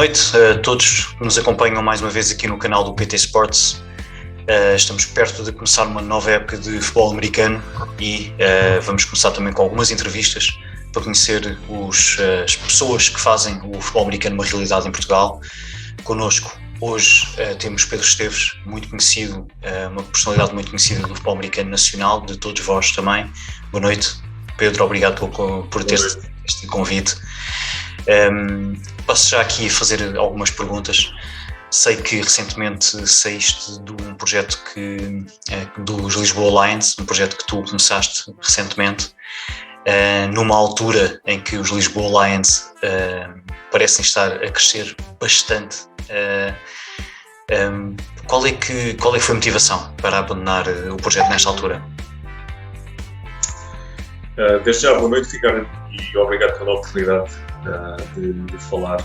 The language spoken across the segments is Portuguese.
noite a todos que nos acompanham mais uma vez aqui no canal do PT Sports. Estamos perto de começar uma nova época de futebol americano e vamos começar também com algumas entrevistas para conhecer as pessoas que fazem o futebol americano uma realidade em Portugal. Connosco hoje temos Pedro Esteves, muito conhecido, uma personalidade muito conhecida do futebol americano nacional, de todos vós também. Boa noite, Pedro, obrigado por ter este convite. Passo já aqui a fazer algumas perguntas. Sei que recentemente saíste de um projeto dos Lisboa Lions, um projeto que tu começaste recentemente, numa altura em que os Lisboa Lions parecem estar a crescer bastante. Qual é que foi a motivação para abandonar o projeto nesta altura? Desde já, boa noite, Ricardo, e obrigado pela oportunidade de falar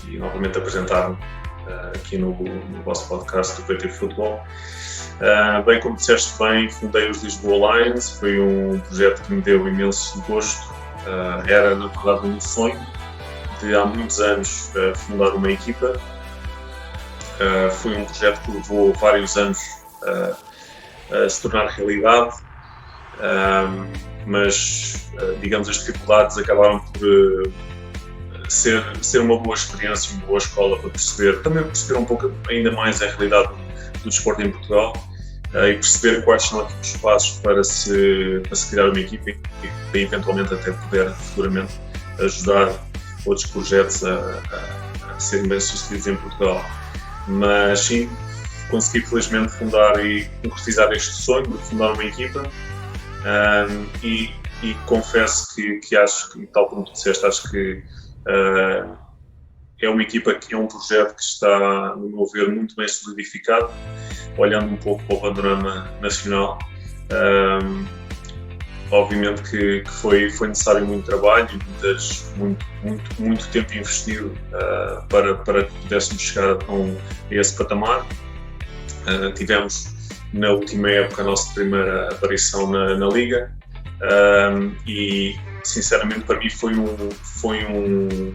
e novamente apresentar-me aqui no vosso podcast do PT Futebol. Bem, como disseste bem, fundei os Lisboa Lions, foi um projeto que me deu imenso gosto. Era, na verdade, um sonho de há muitos anos fundar uma equipa. Foi um projeto que levou vários anos a se tornar realidade. Mas, digamos, as dificuldades acabaram por ser uma boa experiência, uma boa escola para também perceber um pouco ainda mais a realidade do desporto em Portugal e perceber quais são aqui os passos para se criar uma equipa e eventualmente até poder futuramente ajudar outros projetos a serem bem-sucedidos em Portugal. Mas sim, consegui felizmente fundar e concretizar este sonho de fundar uma equipa. E confesso que acho que, tal como tu disseste, acho que é uma equipa que é um projeto que está, no meu ver, muito bem solidificado, olhando um pouco para o panorama nacional. Obviamente que foi necessário muito trabalho e muito tempo investido para que pudéssemos chegar a esse patamar. Tivemos na última época a nossa primeira aparição na Liga e sinceramente para mim foi um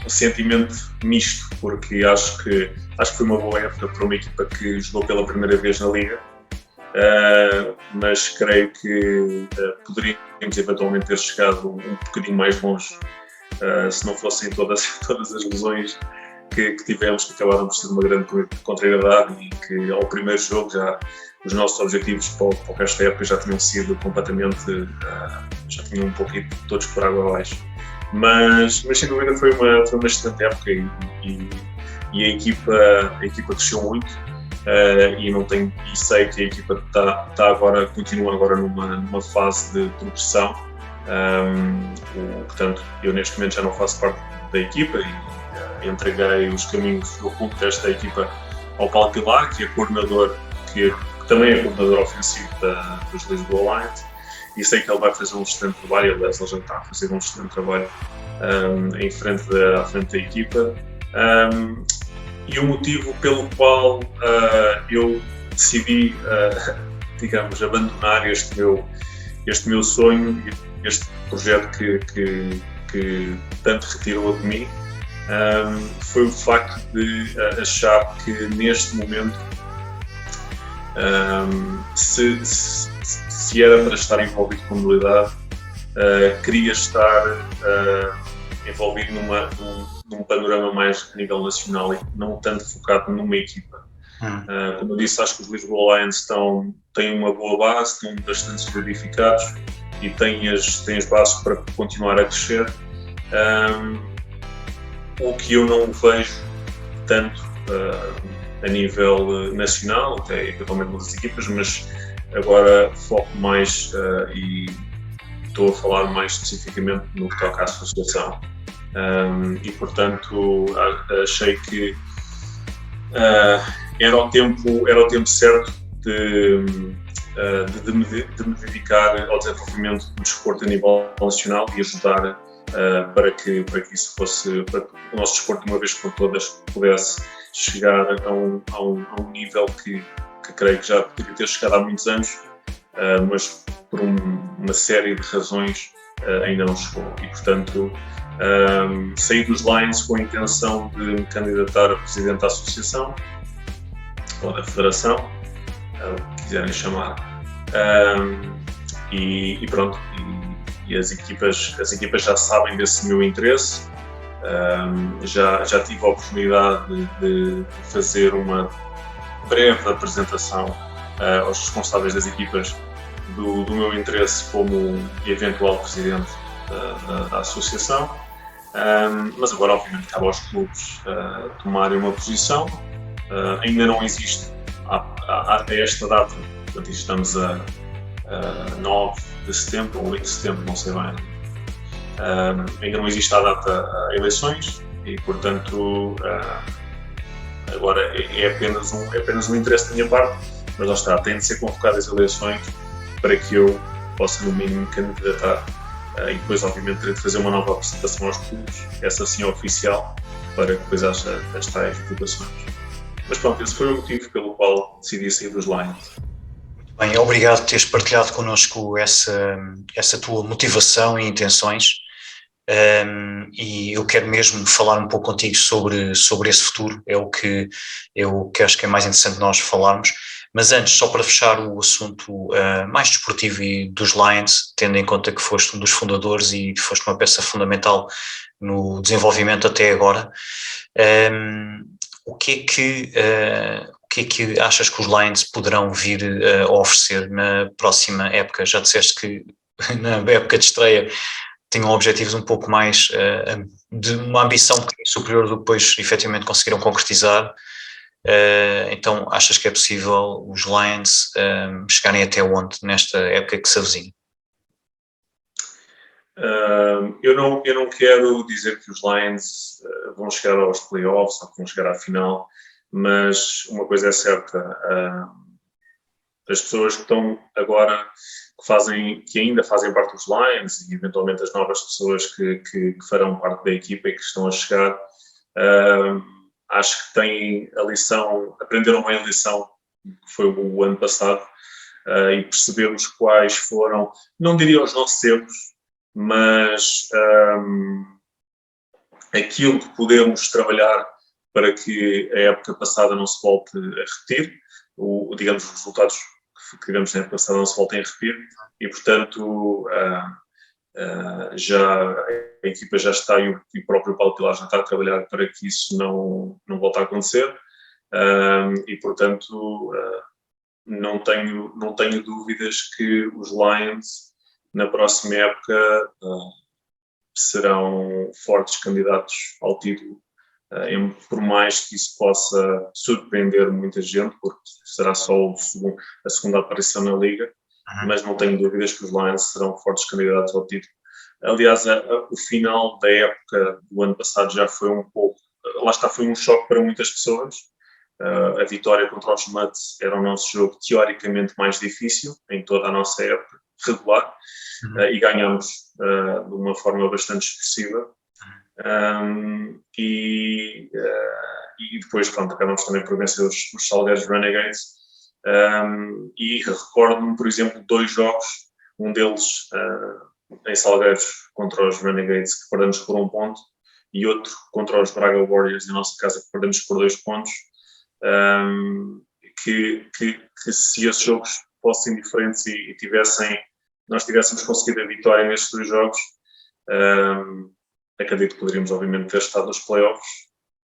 sentimento misto, porque acho que foi uma boa época para uma equipa que jogou pela primeira vez na Liga, mas creio que poderíamos eventualmente ter chegado um bocadinho mais longe se não fossem todas as lesões que tivemos, que acabaram por ser uma grande contrariedade e que ao primeiro jogo já os nossos objetivos para o resto da época já tinham sido completamente, já tinham um pouquinho todos por água abaixo. Mas sem dúvida foi uma excelente época e a equipa cresceu muito e sei que a equipa continua agora numa fase de progressão. Portanto, eu neste momento já não faço parte da equipa e entreguei os caminhos do rumo desta equipa ao Paulo Pilar, que é coordenador, que também é coordenador ofensivo dos Lisboa Lions, e sei que ele vai fazer um excelente trabalho. Aliás, ele já está a fazer um excelente trabalho à frente da equipa. E o motivo pelo qual eu decidi, digamos, abandonar este meu sonho, este projeto que tanto retirou de mim, foi o facto de achar que neste momento, se era para estar envolvido com modalidade, queria estar envolvido num panorama mais a nível nacional e não tanto focado numa equipa. Como eu disse, acho que os Lisboa Lions têm uma boa base, estão bastante solidificados e têm as bases para continuar a crescer. O que eu não vejo tanto a nível nacional, até eventualmente nas equipas, mas agora foco mais e estou a falar mais especificamente no que toca à associação. E portanto achei que era o tempo certo de me dedicar ao desenvolvimento do desporto a nível nacional e ajudar para que isso fosse, para que o nosso desporto de uma vez por todas pudesse chegar a um nível que creio que já poderia ter chegado há muitos anos, mas por uma série de razões ainda não chegou. E portanto Saí dos Lions com a intenção de me candidatar a presidente da associação, ou da federação, o que quiserem chamar. E pronto, e as equipas já sabem desse meu interesse. Já tive a oportunidade de fazer uma breve apresentação aos responsáveis das equipas do meu interesse como eventual presidente da associação, mas agora obviamente cabe aos clubes tomarem uma posição. Ainda não existe a esta data, portanto estamos a 9 de setembro ou 8 de setembro, não sei bem. Ainda não existe a data a eleições e, portanto, agora é apenas um interesse da minha parte, mas lá está, têm de ser convocadas eleições para que eu possa, no mínimo, candidatar e depois, obviamente, terei de fazer uma nova apresentação aos clubes, essa sim é oficial, para que depois haja as tais votações. Mas pronto, esse foi o motivo pelo qual decidi sair dos Lions. Bem, obrigado por teres partilhado connosco essa tua motivação e intenções. E eu quero mesmo falar um pouco contigo sobre esse futuro, é o que eu acho que é mais interessante nós falarmos, mas antes, só para fechar o assunto mais desportivo e dos Lions, tendo em conta que foste um dos fundadores e foste uma peça fundamental no desenvolvimento até agora, o que é que achas que os Lions poderão vir a oferecer na próxima época? Já disseste que na época de estreia tinham objetivos um pouco mais de uma ambição superior do que depois efetivamente conseguiram concretizar. Então achas que é possível os Lions chegarem até onde nesta época que se avizinha? Eu não quero dizer que os Lions vão chegar aos playoffs ou que vão chegar à final, mas uma coisa é certa, as pessoas que estão agora, que ainda fazem parte dos Lions e eventualmente as novas pessoas que farão parte da equipa e que estão a chegar, acho que têm aprenderam bem a lição que foi o ano passado e percebemos quais foram, não diria os nossos erros, mas aquilo que podemos trabalhar para que a época passada não se volte a repetir, digamos, os resultados que tivemos na época passada não se voltem a repetir e, portanto, a equipa já está e o próprio Paulo Pilar já está a trabalhar para que isso não volte a acontecer e, portanto, não tenho dúvidas que os Lions na próxima época serão fortes candidatos ao título, por mais que isso possa surpreender muita gente, porque será só a segunda aparição na Liga, mas não tenho dúvidas que os Lions serão fortes candidatos ao título. Aliás, o final da época do ano passado já foi um pouco, lá está, foi um choque para muitas pessoas. A vitória contra os Mets era o nosso jogo teoricamente mais difícil em toda a nossa época regular e ganhamos de uma forma bastante expressiva. E depois, pronto, acabamos também por vencer os Salgueiros Renegades. E recordo-me, por exemplo, 2 jogos, um deles em Salgueiros contra os Renegades, que perdemos por 1 ponto, e outro contra os Braga Warriors, em nossa casa, que perdemos por 2 pontos. Que se esses jogos fossem diferentes e nós tivéssemos conseguido a vitória nestes 2 jogos, acredito que poderíamos obviamente ter estado nos playoffs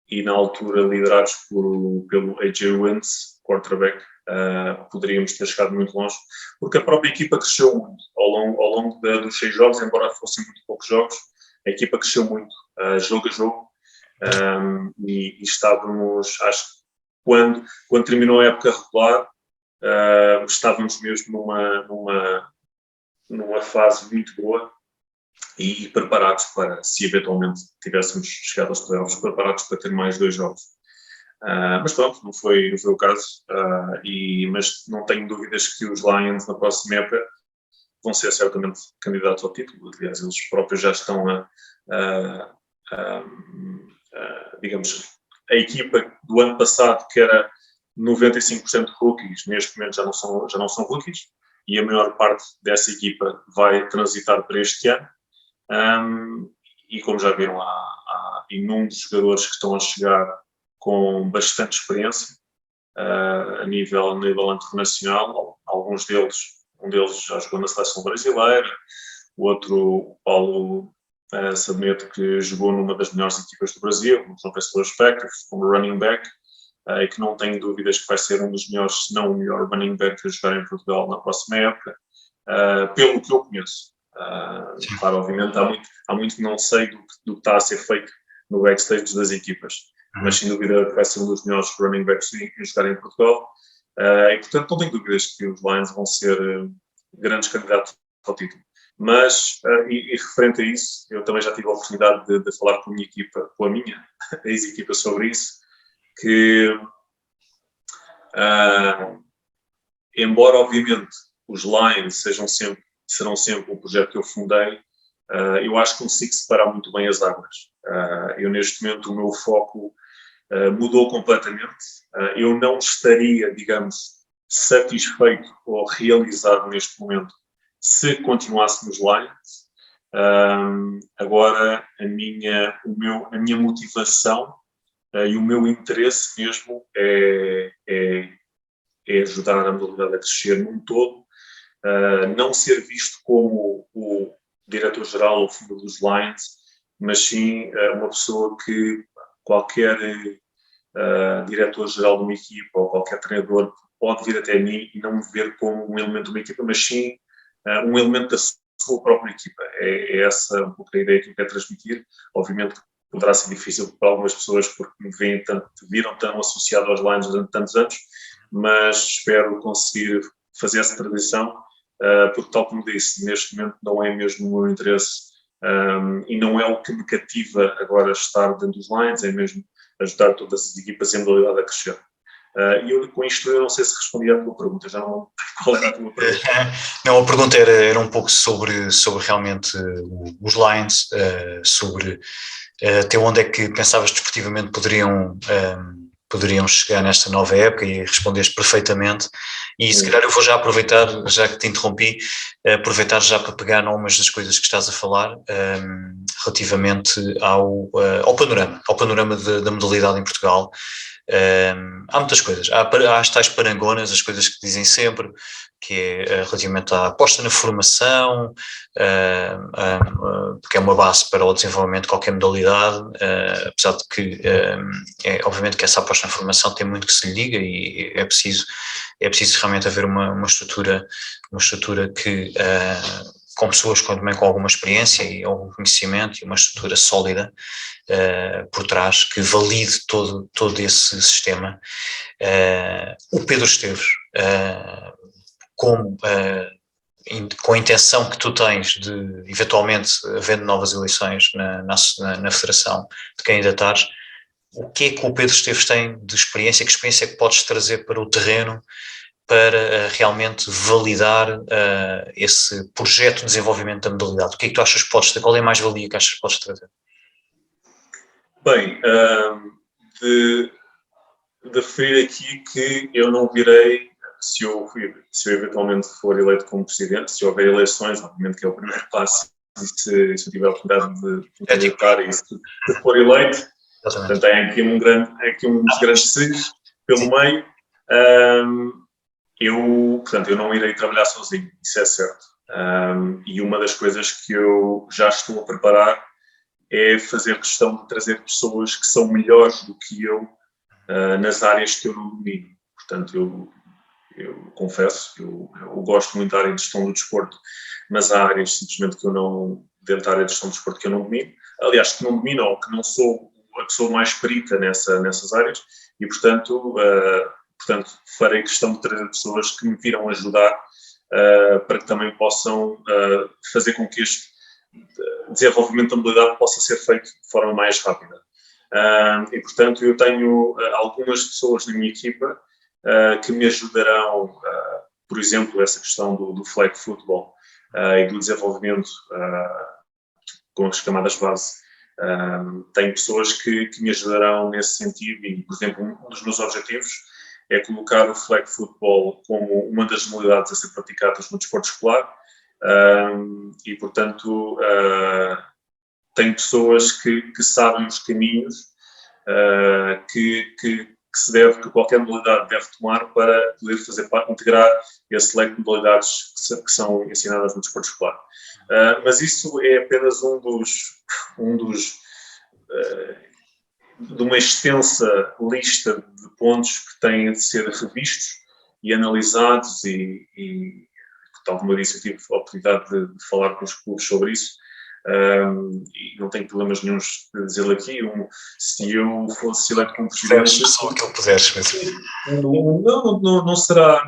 e na altura liderados pelo AJ Wentz, quarterback, poderíamos ter chegado muito longe, porque a própria equipa cresceu muito ao longo dos 6 jogos, embora fossem muito poucos jogos, a equipa cresceu muito, jogo a jogo, e estávamos, acho que quando terminou a época regular, estávamos mesmo numa fase muito boa e preparados para, se eventualmente tivéssemos chegado aos playoffs, preparados para ter mais 2 jogos. Mas pronto, não foi o caso, mas não tenho dúvidas que os Lions na próxima época vão ser certamente candidatos ao título. Aliás, eles próprios já estão digamos, a equipa do ano passado, que era 95% rookies, neste momento já não são rookies, e a maior parte dessa equipa vai transitar para este ano. e como já viram, há inúmeros jogadores que estão a chegar com bastante experiência a nível internacional. Alguns deles, um deles já jogou na seleção brasileira, o outro, o Paulo Sadoneto, que jogou numa das melhores equipas do Brasil, como João Pessoa Spectros, como running back, e que não tenho dúvidas que vai ser um dos melhores, se não o melhor running back a jogar em Portugal na próxima época, pelo que eu conheço. Claro, obviamente há muito que não sei do que está a ser feito no backstage das equipas, mas sem dúvida vai ser um dos melhores running backs a jogar em Portugal, e portanto não tenho dúvidas que os Lions vão ser grandes candidatos ao título. Mas, e referente a isso, eu também já tive a oportunidade de falar com a minha equipa, com a minha ex-equipa sobre isso, que embora obviamente os Lions serão sempre um projeto que eu fundei, eu acho que consigo separar muito bem as águas. Eu neste momento o meu foco mudou completamente. Eu não estaria, digamos, satisfeito ou realizado neste momento se continuasse nos Lions. Agora a minha motivação e o meu interesse mesmo é ajudar a modalidade a crescer num todo, não ser visto como o diretor-geral ou fundador dos Lions, mas sim uma pessoa que qualquer diretor-geral de uma equipa ou qualquer treinador pode vir até mim e não me ver como um elemento de uma equipa, mas sim um elemento da sua própria equipa. É essa um pouco a ideia que eu quero transmitir. Obviamente poderá ser difícil para algumas pessoas porque me viram tão associado aos Lions durante tantos anos, mas espero conseguir fazer essa transição, porque tal como disse, neste momento não é mesmo o meu interesse e não é o que me cativa agora estar dentro dos Lions, é mesmo ajudar todas as equipas em modalidade a crescer. E eu com isto eu não sei se respondi à tua pergunta, já não sei qual era a tua pergunta. Não, a pergunta era um pouco sobre realmente os Lions, sobre até onde é que pensavas desportivamente poderiam chegar nesta nova época, e respondeste perfeitamente. E se calhar eu vou já aproveitar, já que te interrompi, aproveitar já para pegar em algumas das coisas que estás a falar relativamente ao panorama da modalidade em Portugal. Há muitas coisas, há as tais parangonas, as coisas que dizem sempre, que é relativamente à aposta na formação, porque é uma base para o desenvolvimento de qualquer modalidade, apesar de que obviamente que essa aposta na formação tem muito que se lhe diga, e é preciso realmente haver uma estrutura que com pessoas também com alguma experiência e algum conhecimento, e uma estrutura sólida por trás, que valide todo esse sistema. O Pedro Esteves, com a intenção que tu tens de, eventualmente, havendo novas eleições na Federação, de quem ainda estás, o que é que o Pedro Esteves tem de experiência? Que experiência é que podes trazer para o terreno para realmente validar esse projeto de desenvolvimento da modalidade? O que é que tu achas que podes ter? Qual é a mais-valia que achas que podes trazer? Bem, de referir aqui que eu não virei, se eu eventualmente for eleito como presidente, se houver eleições, obviamente que é o primeiro passo, e se eu tiver a oportunidade de candidatar e se for eleito, portanto tem aqui uns grandes signos pelo meio. Eu não irei trabalhar sozinho, isso é certo. E uma das coisas que eu já estou a preparar é fazer questão de trazer pessoas que são melhores do que eu nas áreas que eu não domino. Portanto, eu confesso que eu gosto muito da área de gestão do desporto, mas há áreas simplesmente que eu não, dentro da área de gestão do desporto, que eu não domino. Aliás, que não domino ou que não sou a pessoa mais perita nessas áreas, e portanto farei questão de trazer pessoas que me viram ajudar para que também possam fazer com que este desenvolvimento da modalidade possa ser feito de forma mais rápida. E portanto eu tenho algumas pessoas na minha equipa que me ajudarão, por exemplo, essa questão do flag football e do desenvolvimento com as camadas base. Tenho pessoas que me ajudarão nesse sentido, e, por exemplo, um dos meus objetivos é colocar o flag football como uma das modalidades a ser praticadas no desporto escolar, e, portanto, tem pessoas que sabem os caminhos que qualquer modalidade deve tomar para poder integrar esse leque de modalidades que são ensinadas no desporto escolar. Mas isso é apenas de uma extensa lista de pontos que têm de ser revistos e analisados e tal como eu disse, eu tive a oportunidade de falar com os clubes sobre isso. E não tenho problemas nenhuns de dizer aqui. Se eu fosse eleito como presidente, só aquilo que puderes, não será.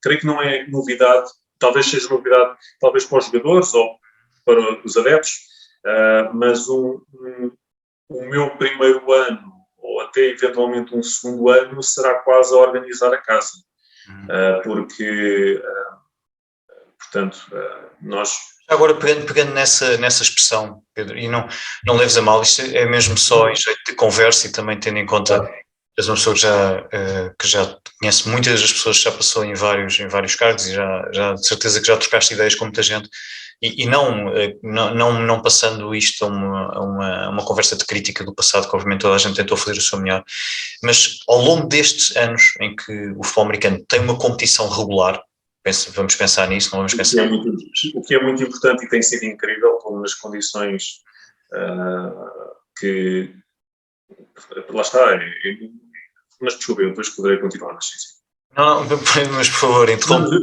Creio que não é novidade. Talvez seja novidade, talvez para os jogadores ou para os adeptos, mas o meu primeiro ano ou até eventualmente um segundo ano será quase a organizar a casa, porque portanto nós. Agora, pegando nessa expressão, Pedro, e não leves a mal, isto é mesmo só em jeito de conversa e também tendo em conta que és uma pessoa que já conhece muitas das pessoas, já passou em vários cargos e já de certeza que já trocaste ideias com muita gente e não passando isto a uma conversa de crítica do passado, que obviamente toda a gente tentou fazer o seu melhor, mas ao longo destes anos em que o futebol americano tem uma competição regular, vamos pensar nisso, não vamos pensar... O que é muito importante e tem sido incrível, como nas condições que... Lá está, mas desculpa, eu depois poderei continuar. Não, mas por favor, interrompe.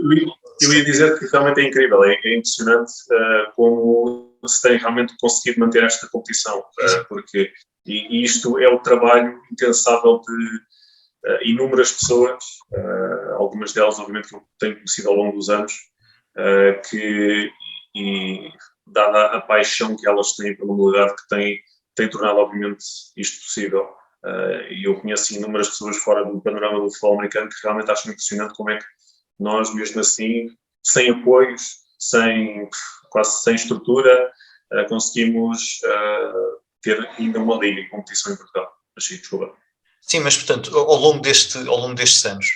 Eu ia dizer que realmente é incrível, é impressionante como se tem realmente conseguido manter esta competição, porque e isto é o trabalho incansável de inúmeras pessoas, algumas delas obviamente que eu tenho conhecido ao longo dos anos, e dada a paixão que elas têm pela modalidade que tem tornado obviamente isto possível. E eu conheço inúmeras pessoas fora do panorama do futebol americano que realmente acham impressionante como é que nós, mesmo assim, sem apoios, quase sem estrutura, conseguimos ter ainda uma liga em competição em Portugal. Desculpa. Sim, mas portanto, ao longo destes anos,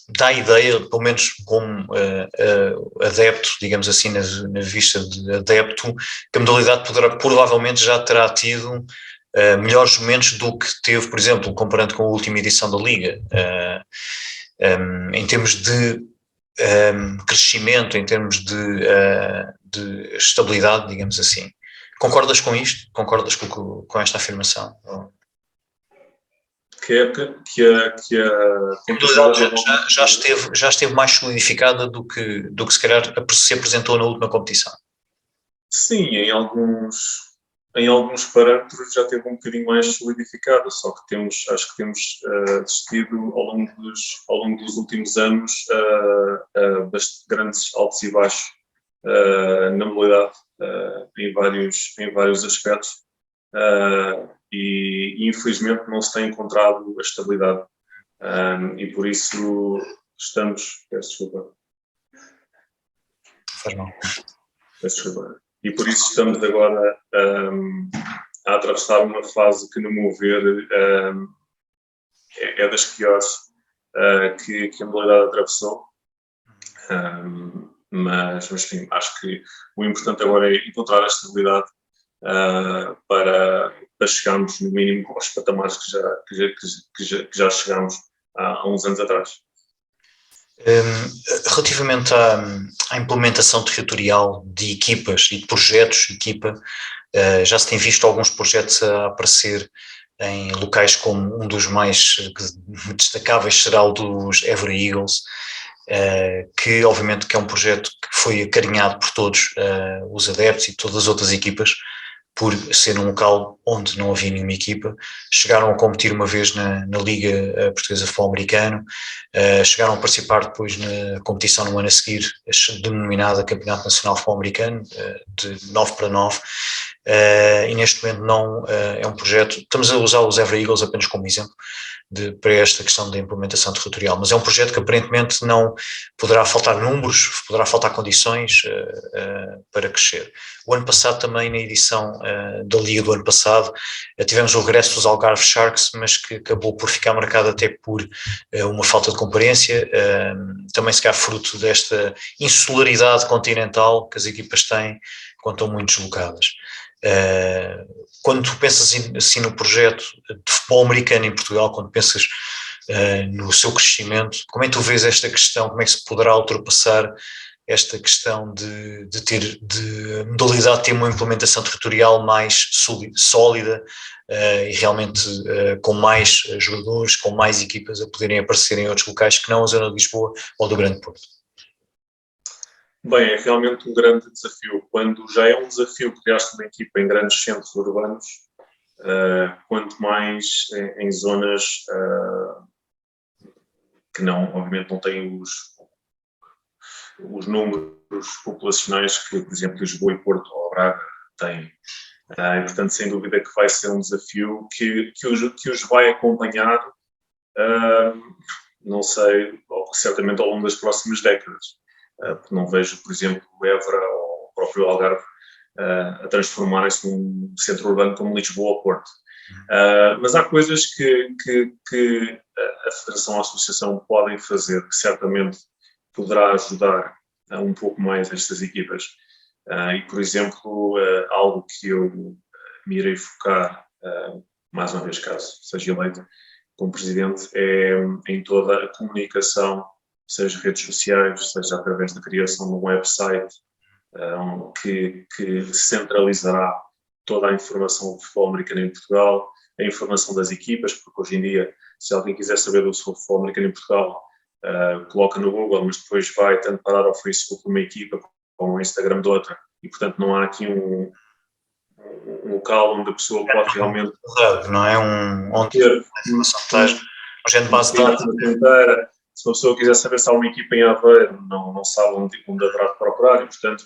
dá a ideia, pelo menos como adepto, digamos assim, na vista de adepto, que a modalidade provavelmente já terá tido melhores momentos do que teve, por exemplo, comparando com a última edição da Liga, em termos de crescimento, em termos de estabilidade, digamos assim. Concordas com isto? Concordas com esta afirmação? Que a modalidade já esteve mais solidificada do que se calhar se apresentou na última competição? Sim, em alguns parâmetros já esteve um bocadinho mais solidificada, só que acho que temos assistido ao longo dos últimos anos a grandes altos e baixos na modalidade, em vários aspectos. E infelizmente não se tem encontrado a estabilidade e por isso peço desculpa. Faz mal. Peço desculpa. E por isso estamos agora a atravessar uma fase que, no meu ver, é das piores que a modalidade atravessou. Mas enfim, acho que o importante agora é encontrar a estabilidade para chegarmos no mínimo aos patamares que já chegámos há uns anos atrás. Relativamente à implementação territorial de equipas e de projetos de equipa, já se tem visto alguns projetos a aparecer em locais como um dos mais destacáveis será o dos Everett Eagles, que obviamente que é um projeto que foi acarinhado por todos os adeptos e todas as outras equipas, por ser um local onde não havia nenhuma equipa. Chegaram a competir uma vez na Liga Portuguesa de Futebol Americano, chegaram a participar depois na competição no ano a seguir, denominada Campeonato Nacional de Futebol Americano, de 9 para 9, e neste momento não é um projeto, estamos a usar os Evra Eagles apenas como exemplo para esta questão da implementação territorial, mas é um projeto que aparentemente não poderá faltar números, poderá faltar condições para crescer. O ano passado também, na edição da Liga do ano passado, tivemos o regresso dos Algarve Sharks, mas que acabou por ficar marcado até por uma falta de comparência, também se calhar fruto desta insularidade continental que as equipas têm quando estão muito deslocadas. Quando tu pensas assim no projeto de futebol americano em Portugal, quando pensas no seu crescimento, como é que tu vês esta questão, como é que se poderá ultrapassar esta questão de modalidade ter uma implementação territorial mais sólida e realmente com mais jogadores, com mais equipas a poderem aparecer em outros locais que não a zona de Lisboa ou do Grande Porto? Bem, é realmente um grande desafio. Quando já é um desafio criar-se uma equipa em grandes centros urbanos, quanto mais em zonas que não, obviamente não têm os números populacionais que, por exemplo, Lisboa e Porto ou Braga têm. E, portanto, sem dúvida que vai ser um desafio que os vai acompanhar, não sei, certamente ao longo das próximas décadas. Porque não vejo, por exemplo, o Évora ou o próprio Algarve a transformarem-se num centro urbano como Lisboa ou Porto. Mas há coisas que a Federação ou a Associação podem fazer que certamente poderá ajudar um pouco mais estas equipas. E, por exemplo, algo que eu me irei focar, mais uma vez, caso seja eleito como presidente, é em toda a comunicação, seja redes sociais, seja através da criação de um website que centralizará toda a informação do futebol americano em Portugal, a informação das equipas, porque hoje em dia, se alguém quiser saber do futebol americano em Portugal, coloca no Google, mas depois vai tanto parar ao Facebook de uma equipa como ao Instagram de outra, e portanto não há aqui um local onde a pessoa pode realmente... Não é onde a informação está, gente base de dados. Se uma pessoa quiser saber se há uma equipa em Aveiro, não sabe onde haverá de procurar, e portanto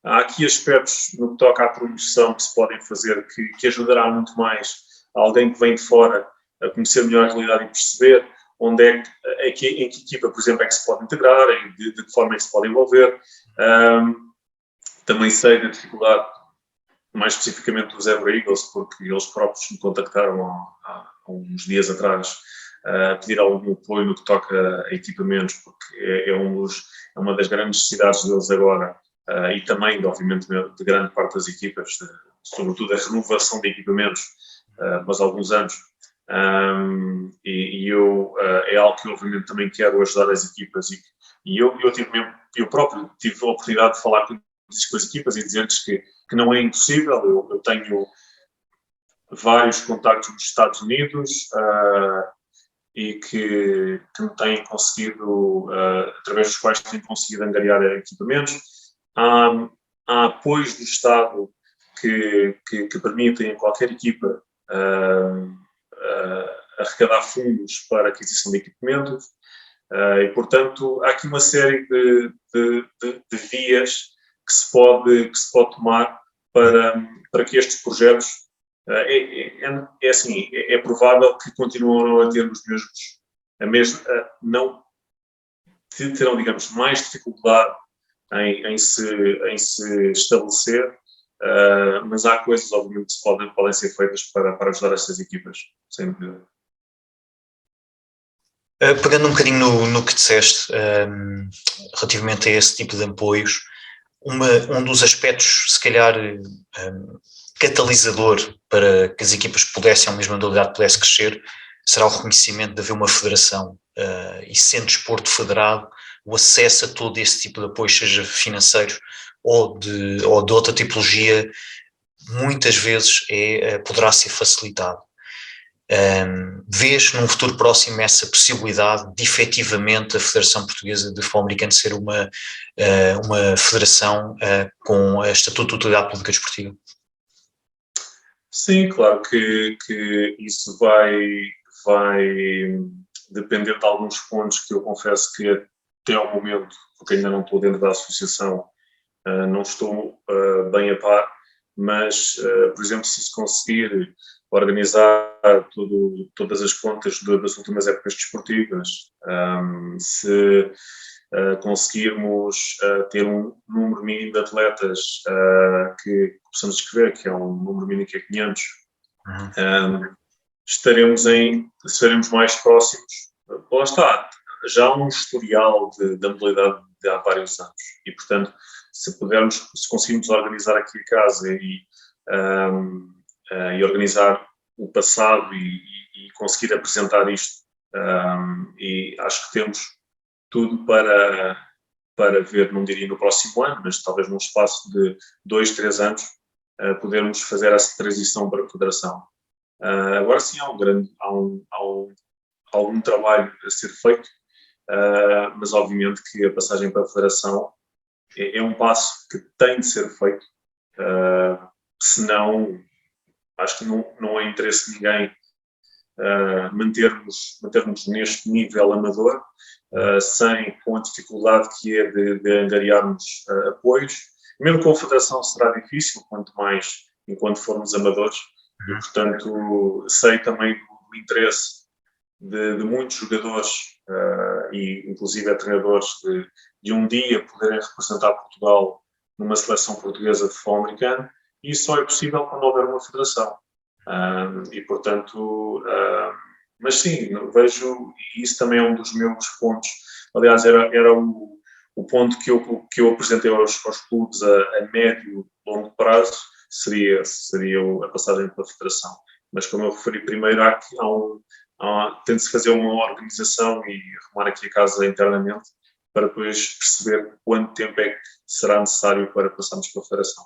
há aqui aspectos no que toca à promoção que se podem fazer que ajudará muito mais alguém que vem de fora a conhecer melhor a realidade e perceber onde em que equipa, por exemplo, é que se pode integrar, de que forma é que se pode envolver. Também sei da dificuldade, mais especificamente dos Evra Eagles, porque eles próprios me contactaram há uns dias atrás a pedir algum apoio no que toca a equipamentos, porque é uma das grandes necessidades deles agora, e também, obviamente, de grande parte das equipas, sobretudo a renovação de equipamentos após alguns anos. É algo que, obviamente, também quero ajudar as equipas, e eu próprio tive a oportunidade de falar com as equipas e dizer-lhes que não é impossível. Eu tenho vários contactos nos Estados Unidos e que me têm conseguido, através dos quais têm conseguido angariar equipamentos. Há apoios do Estado que permitem a qualquer equipa arrecadar fundos para a aquisição de equipamentos, e, portanto, há aqui uma série de vias que se pode tomar para que estes projetos, é provável que continuarão a ter os mesmos, não terão, digamos, mais dificuldade em se estabelecer, mas há coisas, obviamente, que podem ser feitas para ajudar estas equipas, sem dúvida. Pegando um bocadinho no que disseste relativamente a esse tipo de apoios, um dos aspectos, se calhar, catalisador para que as equipas pudessem, a mesma modalidade pudesse crescer, será o reconhecimento de haver uma federação e sendo desporto federado, o acesso a todo esse tipo de apoio, seja financeiro ou de outra tipologia, muitas vezes poderá ser facilitado. Vês num futuro próximo essa possibilidade de efetivamente a Federação Portuguesa de Futebol Americano ser uma federação com estatuto de utilidade pública desportiva? Sim, claro que isso vai depender de alguns pontos que eu confesso que até ao momento, porque ainda não estou dentro da associação, não estou bem a par, mas, por exemplo, se conseguir organizar todas as contas das últimas épocas desportivas, se conseguirmos ter um número mínimo de atletas que possamos escrever, que é um número mínimo que é 500, estaremos mais próximos. Lá está, já há um historial da modalidade de há vários anos e, portanto, se conseguirmos organizar aqui a casa e organizar o passado e conseguir apresentar isto, e acho que temos tudo para ver, não diria no próximo ano, mas talvez num espaço de 2, 3 anos, podermos fazer essa transição para a federação. Agora sim, há algum trabalho a ser feito, mas obviamente que a passagem para a federação é um passo que tem de ser feito, senão acho que não é interesse de ninguém mantermos neste nível amador, com a dificuldade que é de angariarmos apoios. Mesmo com a federação será difícil, quanto mais enquanto formos amadores, e portanto sei também do interesse de muitos jogadores e inclusive treinadores de um dia poderem representar Portugal numa seleção portuguesa de futebol americano, e isso só é possível quando houver uma federação. E portanto, mas sim, vejo, e isso também é um dos meus pontos, aliás era o ponto que eu apresentei aos clubes a médio, longo prazo, seria a passagem pela federação, mas como eu referi primeiro, tem de se fazer uma organização e arrumar aqui a casa internamente para depois perceber quanto tempo é que será necessário para passarmos pela federação.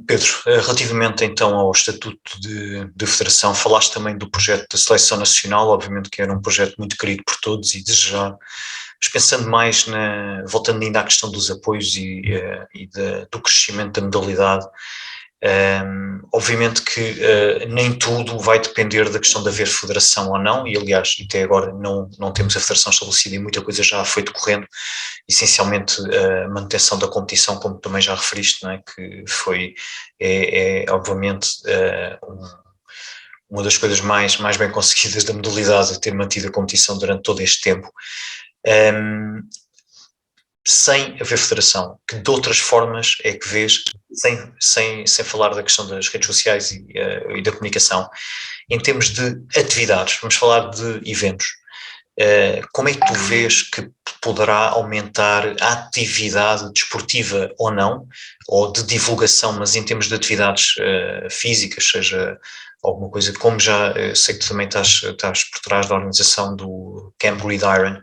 Pedro, relativamente então ao estatuto de federação, falaste também do projeto da seleção nacional, obviamente que era um projeto muito querido por todos e desejado, mas pensando mais voltando ainda à questão dos apoios e do crescimento da modalidade, obviamente que nem tudo vai depender da questão de haver federação ou não, e aliás até agora não temos a federação estabelecida e muita coisa já foi decorrendo, essencialmente a manutenção da competição, como também já referiste, não é? Que obviamente uma das coisas mais bem conseguidas da modalidade, ter mantido a competição durante todo este tempo. Sem haver federação, que de outras formas é que vês, sem falar da questão das redes sociais e da comunicação, em termos de atividades, vamos falar de eventos, como é que tu vês que poderá aumentar a atividade desportiva ou não, ou de divulgação, mas em termos de atividades físicas, seja alguma coisa, como já sei que tu também estás por trás da organização do Camp Gridiron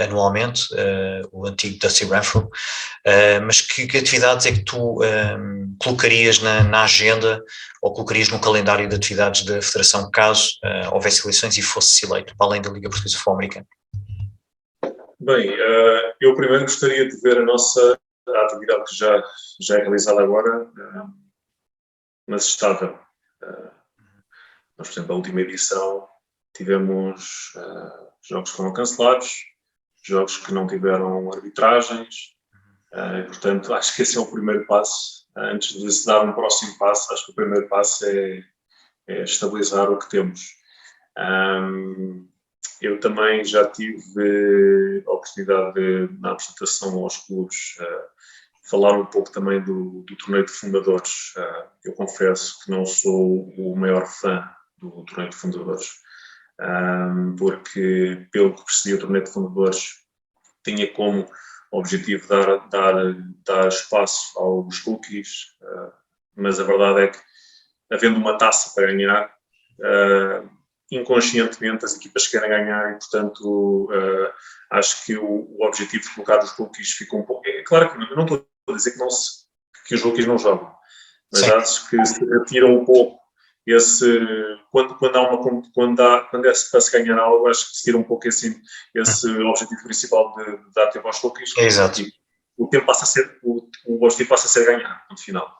anualmente, o antigo Dusty Renfrew, mas que atividades é que tu colocarias na agenda ou colocarias no calendário de atividades da Federação caso houvesse eleições e fosse eleito, para além da Liga Portuguesa de Futebol Americano? Bem, eu primeiro gostaria de ver a atividade que já é realizada agora, mas estável. Nós, por exemplo, a última edição tivemos jogos que foram cancelados, jogos que não tiveram arbitragens, portanto acho que esse é o primeiro passo. Antes de se dar um próximo passo, acho que o primeiro passo é estabilizar o que temos. Eu também já tive a oportunidade na apresentação aos clubes falar um pouco também do torneio de fundadores. Eu confesso que não sou o maior fã do torneio de fundadores, porque pelo que percebi o torneio de fundadores tinha como objetivo dar espaço aos rookies, mas a verdade é que havendo uma taça para ganhar, inconscientemente as equipas querem ganhar e, portanto, acho que o objetivo de colocar os rookies fica um pouco... É claro que eu não estou a dizer que os rookies não jogam, mas sim, acho que se retira um pouco esse... Quando é para se ganhar algo, acho que se tira um pouco esse objetivo principal de dar tempo aos rookies. Exato. E o tempo passa a ser... O objetivo passa a ser ganhar, no final.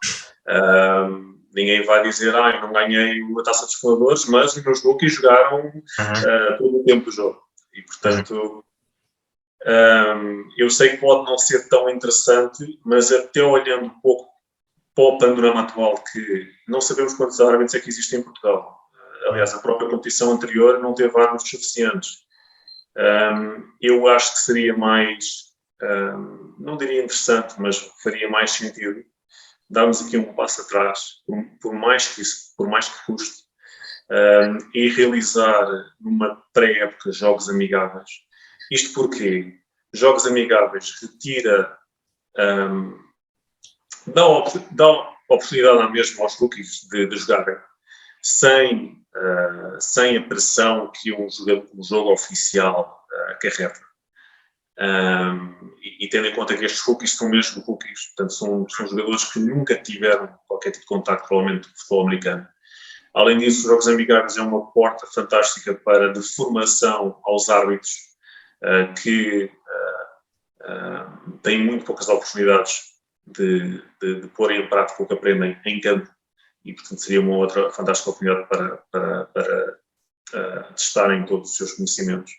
Ninguém vai dizer, eu não ganhei a taça dos fundadores, mas os meus rookies jogaram todo o tempo do jogo. E, portanto, eu sei que pode não ser tão interessante, mas até olhando um pouco para o panorama atual, que não sabemos quantos árbitros é que existem em Portugal. Aliás, a própria competição anterior não teve árbitros suficientes. Eu acho que seria mais, não diria interessante, mas faria mais sentido darmos aqui um passo atrás, por mais que custe, e realizar numa pré-época jogos amigáveis. Isto porque jogos amigáveis retira, dá oportunidade à mesma aos rookies de jogarem sem a pressão que um jogo oficial acarreta. E tendo em conta que estes rookies são mesmo rookies, portanto são jogadores que nunca tiveram qualquer tipo de contacto, provavelmente, com o futebol americano. Além disso, os jogos amigáveis é uma porta fantástica de formação aos árbitros que têm muito poucas oportunidades de pôr em prática o que aprendem em campo, e portanto seria uma outra fantástica oportunidade para testarem todos os seus conhecimentos.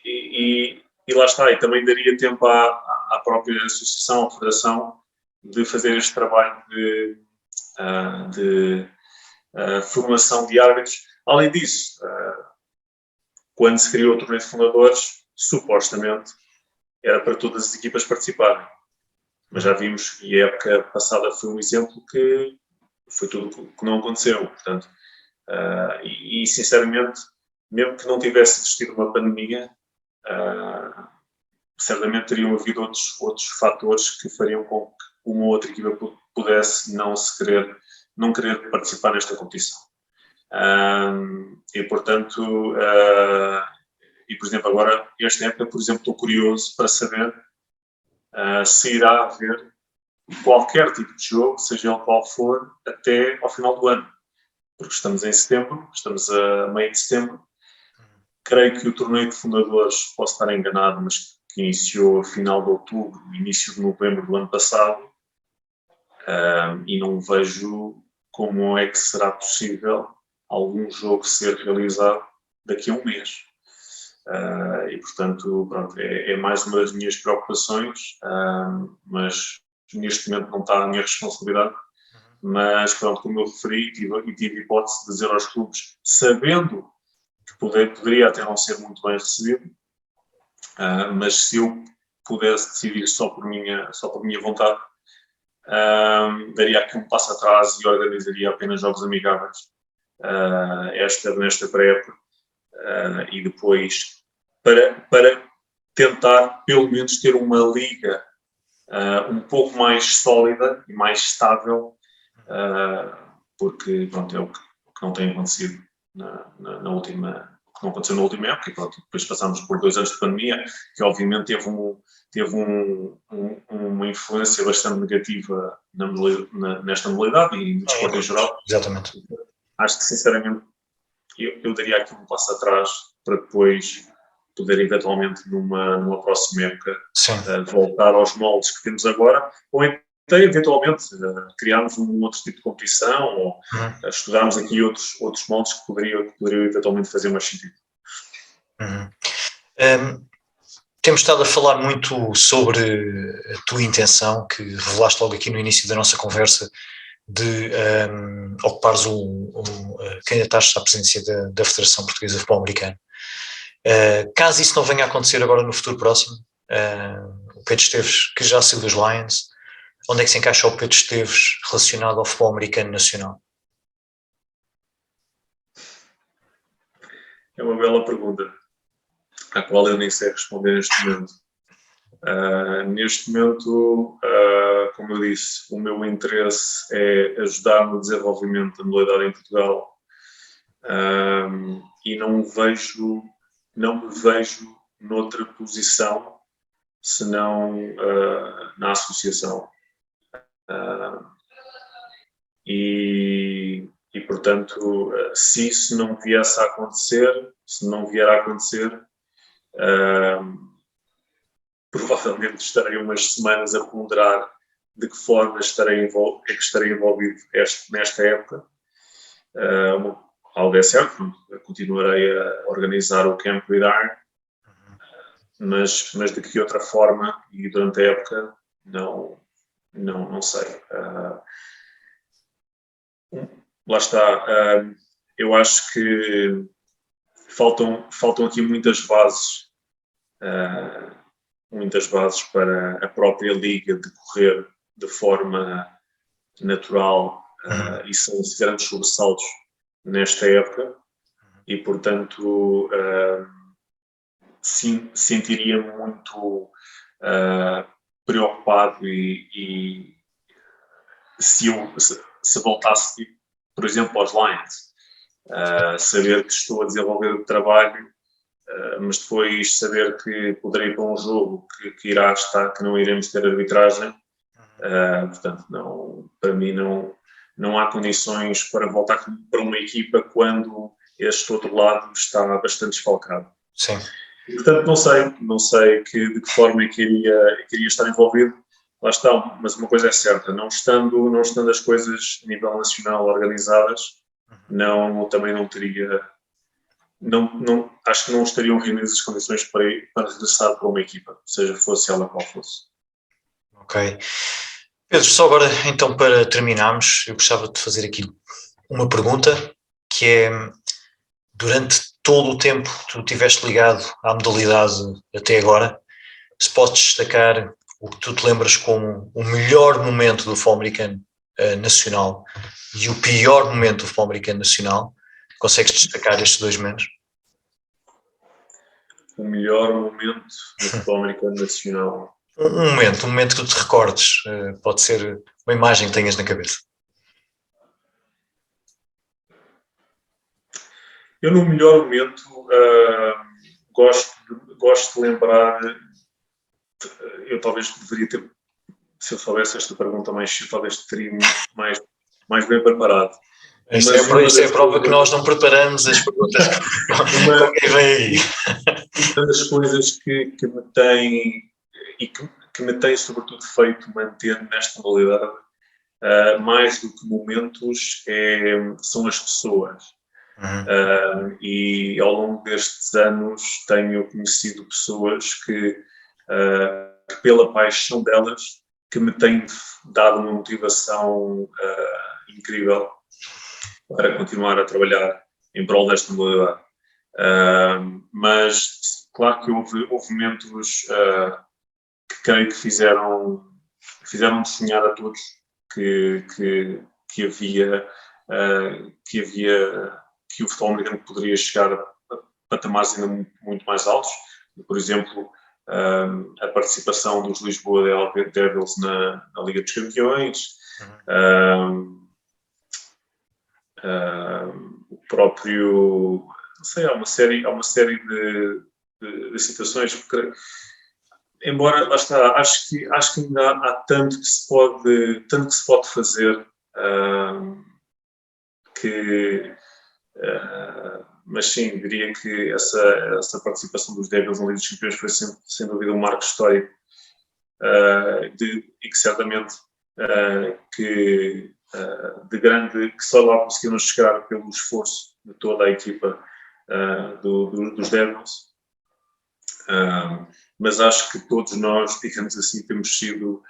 E lá está, e também daria tempo à própria associação, à federação, de fazer este trabalho de formação de árbitros. Além disso, quando se criou o torneio de fundadores, supostamente era para todas as equipas participarem. Mas já vimos, e a época passada foi um exemplo que foi tudo que não aconteceu. Portanto, e sinceramente, mesmo que não tivesse existido uma pandemia, certamente teriam havido outros fatores que fariam com que uma ou outra equipa pudesse não querer participar nesta competição. E portanto, por exemplo, agora, esta época, por exemplo, estou curioso para saber se irá haver qualquer tipo de jogo, seja ele qual for, até ao final do ano. Porque estamos em setembro, estamos a meio de setembro. Creio que o torneio de fundadores, posso estar enganado, mas que iniciou a final de outubro, início de novembro do ano passado, e não vejo como é que será possível algum jogo ser realizado daqui a um mês. E portanto, pronto, é mais uma das minhas preocupações, mas neste momento não está a minha responsabilidade. Mas pronto, como eu referi, tive hipótese de dizer aos clubes, sabendo que poderia até não ser muito bem recebido, mas se eu pudesse decidir só por minha vontade, daria aqui um passo atrás e organizaria apenas jogos amigáveis nesta pré-época, e depois para tentar pelo menos ter uma liga um pouco mais sólida e mais estável, porque pronto, é o que não tem acontecido na última, que não aconteceu na última época. Pronto, depois passámos por 2 anos de pandemia, que obviamente teve uma influência bastante negativa nesta modalidade e no desporto em geral. Exatamente. Acho que, sinceramente, eu daria aqui um passo atrás para depois poder eventualmente numa próxima época voltar aos moldes que temos agora, ou então eventualmente criarmos um outro tipo de competição, ou estudarmos aqui outros moldes que poderiam eventualmente fazer mais sentido. Temos estado a falar muito sobre a tua intenção, que revelaste logo aqui no início da nossa conversa, de ocupares candidatares à presidência da Federação Portuguesa de Futebol Americano. Caso isso não venha a acontecer agora no futuro próximo, o Pedro Esteves, que já saiu dos Lions, onde é que se encaixa o Pedro Esteves relacionado ao futebol americano nacional? É uma bela pergunta, à qual eu nem sei responder neste momento. Neste momento, como eu disse, o meu interesse é ajudar no desenvolvimento da modalidade em Portugal, e não me vejo noutra posição senão na associação. E portanto, se isso não vier a acontecer, provavelmente estarei umas semanas a ponderar de que forma estarei envolvido nesta época. Algo é certo, continuarei a organizar o Camp with Iron, mas de que outra forma e durante a época não não sei. Lá está. Eu acho que faltam aqui muitas bases para a própria liga decorrer de forma natural e sem grandes sobressaltos nesta época, e portanto sentiria muito preocupado e se voltasse, por exemplo, aos Lions, saber que estou a desenvolver o trabalho, mas depois saber que poderei ir para um jogo que irá estar, que não iremos ter arbitragem, portanto, não, para mim não há condições para voltar para uma equipa quando este outro lado está bastante desfalcado. Sim. E, portanto, não sei de que forma é que iria estar envolvido. Lá está, mas uma coisa é certa, não estando as coisas a nível nacional organizadas, também não teria, acho que não estariam reunidas as condições para regressar para uma equipa, seja fosse ela qual fosse. Ok. Pedro, só agora então para terminarmos, eu gostava de fazer aqui uma pergunta, que é, durante todo o tempo que tu estiveste ligado à modalidade até agora, se podes destacar o que tu te lembras como o melhor momento do futebol americano nacional e o pior momento do futebol americano nacional, consegues destacar estes dois momentos? O melhor momento do futebol americano nacional? Um momento que tu te recordes, pode ser uma imagem que tenhas na cabeça. Eu, no melhor momento, gosto de lembrar. Eu talvez deveria ter, se eu soubesse esta pergunta mais cedo, talvez teria mais bem preparado. Isto é a prova que nós não preparamos as perguntas com quem vem aí. Uma das coisas que me tem e que me tem sobretudo feito manter nesta modalidade, mais do que momentos, são as pessoas. E ao longo destes anos tenho conhecido pessoas que pela paixão delas, que me têm dado uma motivação incrível para continuar a trabalhar em prol desta modalidade. Mas claro que houve momentos que creio que fizeram-me sonhar a todos que o futebol americano poderia chegar a patamares ainda muito mais altos. Por exemplo, a participação dos Lisboa Devils na Liga dos Campeões, o próprio, não sei, há uma série de situações, porque, embora, lá está, acho que ainda há tanto que se pode fazer, mas sim, diria que essa participação dos Devils na Liga dos Campeões foi sempre, sem dúvida, um marco histórico, e que certamente que só lá conseguiram chegar pelo esforço de toda a equipa dos Devils. Mas acho que todos nós, digamos assim, temos sido,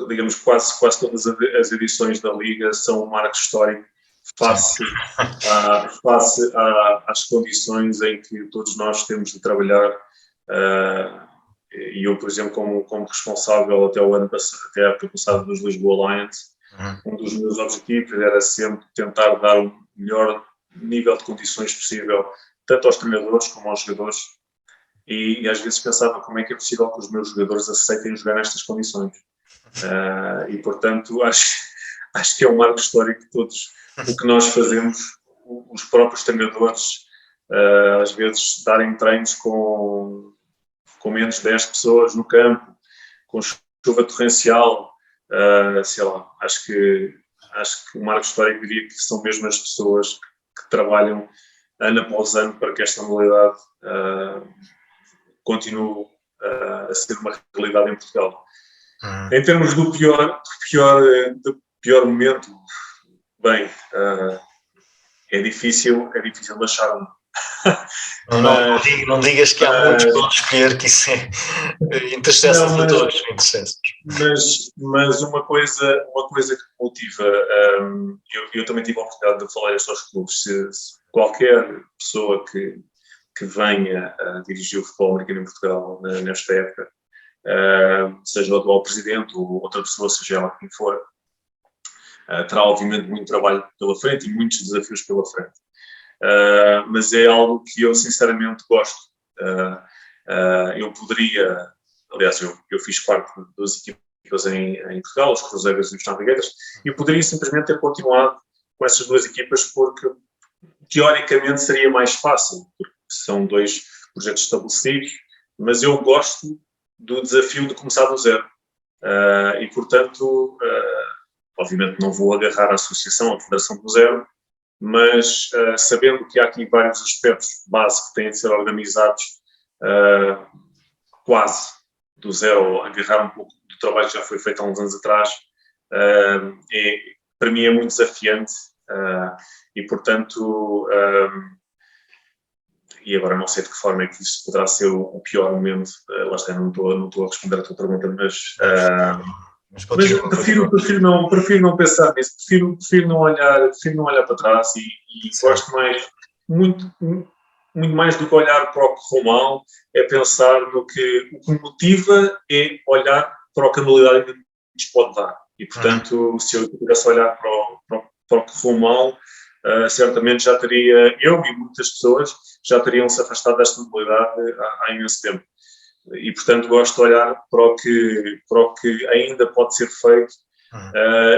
digamos, quase todas as edições da Liga são um marco histórico face às condições em que todos nós temos de trabalhar. E eu, por exemplo, como responsável até a época passada dos Lisboa Lions, um dos meus objetivos era sempre tentar dar o melhor nível de condições possível, tanto aos treinadores como aos jogadores, e às vezes pensava como é que é possível que os meus jogadores aceitem jogar nestas condições. E, portanto, acho que é um marco histórico de todos o que nós fazemos, os próprios treinadores, às vezes darem treinos com menos de 10 pessoas no campo, com chuva torrencial, sei lá, acho que o marco histórico diria que são mesmo as pessoas que trabalham ano após ano para que esta modalidade continue a ser uma realidade em Portugal. Em termos do pior momento, bem, é difícil achar um. Não digas que há muitos para escolher, que isso entristece-nos a todos. Mas uma coisa que me motiva, eu também tive a oportunidade de falar isto aos clubes, se qualquer pessoa que venha a dirigir o futebol americano em Portugal nesta época, seja o atual presidente ou outra pessoa, seja ela quem for, terá obviamente muito trabalho pela frente e muitos desafios pela frente. Mas é algo que eu sinceramente gosto. Eu poderia, aliás, eu fiz parte de duas equipas em Portugal, os Cruzeiros e os Navigators, e eu poderia simplesmente ter continuado com essas duas equipas porque teoricamente seria mais fácil, porque são dois projetos estabelecidos, mas eu gosto do desafio de começar do zero. E portanto, obviamente não vou agarrar a associação, a federação do zero, mas sabendo que há aqui vários aspectos base que têm de ser organizados quase do zero, agarrar um pouco do trabalho que já foi feito há uns anos atrás, para mim é muito desafiante e, portanto, e agora não sei de que forma é que isso poderá ser o pior momento, lá está, não estou a responder a tua pergunta, mas prefiro não pensar nisso, prefiro não olhar para trás e gosto mais, muito mais do que olhar para o que correu mal, é pensar no que o que me motiva é olhar para o que a modalidade ainda nos pode dar. E, portanto, se eu pudesse olhar para o que correu mal, certamente já teria, eu e muitas pessoas, já teriam se afastado desta modalidade há imenso tempo. E, portanto, gosto de olhar para o que ainda pode ser feito.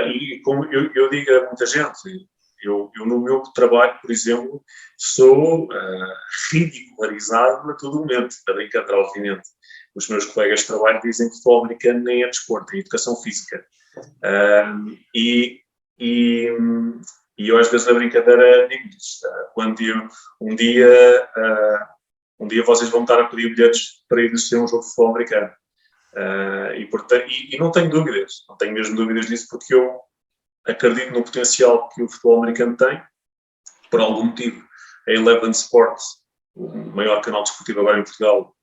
E como eu digo a muita gente, eu no meu trabalho, por exemplo, sou ridicularizado a todo momento, a brincadeira, obviamente. Os meus colegas de trabalho dizem que futebol americano nem é desporto, é educação física. E eu às vezes na brincadeira digo-lhes, quando um dia vocês vão estar a pedir bilhetes para ir assistir um jogo de futebol americano. E não tenho dúvidas, não tenho mesmo dúvidas disso, porque eu acredito no potencial que o futebol americano tem. Por algum motivo, a Eleven Sports, o maior canal desportivo agora em Portugal,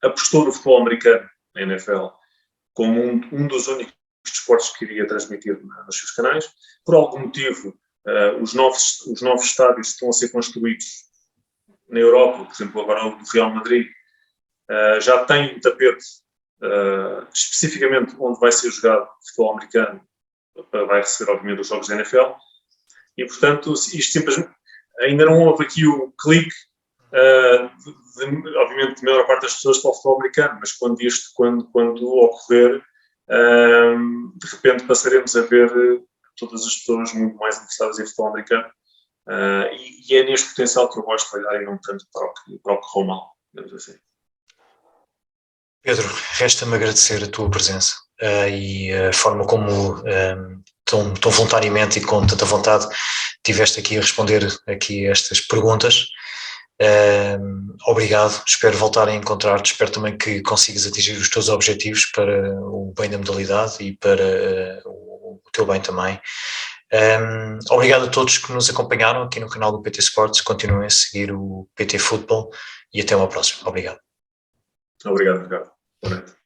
apostou no futebol americano, na NFL, como um dos únicos desportos que iria transmitir nos seus canais. Por algum motivo, os novos estádios estão a ser construídos na Europa, por exemplo, agora o do Real Madrid, já tem um tapete especificamente onde vai ser jogado futebol americano, vai receber, obviamente, os jogos da NFL, e, portanto, isto simplesmente, ainda não houve aqui o clique, obviamente, de maior parte das pessoas para o futebol americano, mas quando ocorrer, de repente passaremos a ver todas as pessoas muito mais interessadas em futebol americano, e é neste potencial que eu gosto de olhar e não tanto para o que correu mal, digamos assim. Pedro, resta-me agradecer a tua presença e a forma como tão voluntariamente e com tanta vontade tiveste aqui a responder aqui a estas perguntas. Obrigado, espero voltar a encontrar-te, espero também que consigas atingir os teus objetivos para o bem da modalidade e para o teu bem também. Obrigado a todos que nos acompanharam aqui no canal do PT Sports, continuem a seguir o PT Football e até uma próxima. Obrigado. Obrigado, Ricardo. Boa noite.